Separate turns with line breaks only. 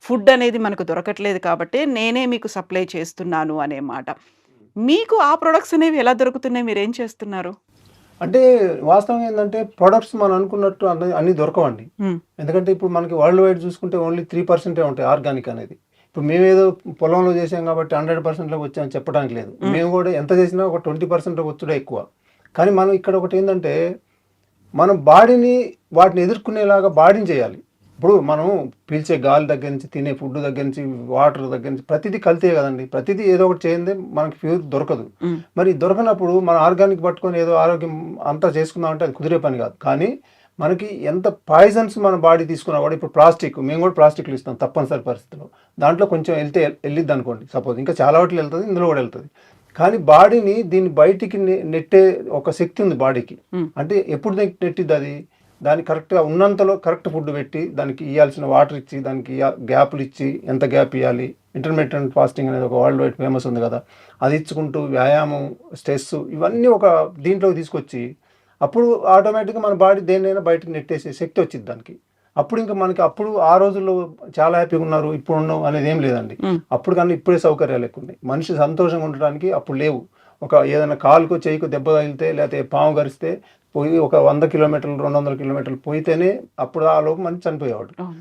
Food అనేది మనకు దొరకట్లేదు కాబట్టి నేనే మీకు సప్లై చేస్తున్నాను అనే మాట. మీకు ఆ ప్రొడక్ట్స్ అనేవి ఎలా దొరుకుతున్నాయి? మీరేం చేస్తున్నారు?
అంటే వాస్తవంగా ఏందంటే ప్రొడక్ట్స్ మనం అనుకున్నట్టు అన్నీ దొరకవండి.
హ్మ్.
ఎందుకంటే ఇప్పుడు మనకి వరల్డ్ వైడ్ చూసుకుంటే ఓన్లీ 3% ఉంటాయి ఆర్గానిక్ అనేది. ఇప్పుడు మేమేదో పొలంలో చేసాం కాబట్టి 100%లోకి వచ్చామని చెప్పడానికి లేదు.
హ్మ్.
మేము కూడా ఎంత చేసినా ఒక 20% వచ్చుడే ఎక్కువ. కానీ మనం ఇక్కడ ఒకటేందంటే మనం బాడీని వాటిని ఎదుర్కొనేలాగా బాడీని చేయాలి. ఇప్పుడు మనం పీల్చే గాలి దగ్గర నుంచి, తినే ఫుడ్ దగ్గర నుంచి, వాటర్ దగ్గర నుంచి ప్రతిదీ కల్తీయే కదండీ. ప్రతిదీ ఏదో ఒకటి చేయందే మనకి ప్యూర్ దొరకదు.
హ్మ్.
మరి దొరకనప్పుడు మన ఆర్గానిక్ పట్టుకొని ఏదో ఆరోగ్యం అంతా చేసుకుందామంటే అది కుదిరే పని కాదు. కానీ మనకి ఎంత పాయిజన్స్ మన బాడీ తీసుకున్నా కూడా ఇప్పుడు ప్లాస్టిక్ మేము కూడా ప్లాస్టిక్‌లు ఇస్తాం తప్పనిసరి పరిస్థితిలో. దాంట్లో కొంచెం ఎళ్ళిద్దనుకోండి సపోజ్. ఇంకా చాలా వాటిలో ఎళ్తది. ఇందులో కూడా ఎళ్తది. కానీ బాడీని దీన్ని బయటికి నెట్టే ఒక శక్తి ఉంది బాడీకి.
హ్మ్.
అంటే ఎప్పుడు నెట్టిద్దది? దానికి కరెక్ట్‌గా ఉన్నంతలో కరెక్ట్ ఫుడ్ పెట్టి, దానికి ఇయ్యాల్సిన వాటర్ ఇచ్చి, దానికి గ్యాప్‌లు ఇచ్చి, ఎంత గ్యాప్ ఇయ్యాలి? ఇంటర్మిటెంట్ ఫాస్టింగ్ అనేది ఒక వరల్డ్ వైడ్ ఫేమస్ ఉంది కదా! అది ఇచ్చుకుంటూ వ్యాయామం, స్ట్రెస్ ఇవన్నీ ఒక దీంట్లోకి తీసుకొచ్చి, అప్పుడు ఆటోమేటిక్‌గా మన బాడీ దేన్నైనా బయటకి నెట్టేసే శక్తి వచ్చిద్ది దానికి. అప్పుడు ఇంకా మనకి అప్పుడు ఆ రోజుల్లో చాలా హ్యాపీగా ఉన్నారు, ఇప్పుడు ఉన్నాం అనేది ఏం లేదండి.
హ్మ్.
అప్పుడు కన్నా ఇప్పుడే సౌకర్యాలు ఎక్కువున్నాయి. మనిషి సంతోషంగా ఉండడానికి అప్పుడు లేవు. ఒక ఏదైనా కాలుకో, చెయ్యికో దెబ్బ తగిలితే లేతే పాము కరిస్తే పోయి ఒక 100 కిలోమీటర్లు, 200 కిలోమీటర్లు పోయితేనే అప్పుడు ఆ లోపు మనిషి చనిపోయేవాడు.
అవును.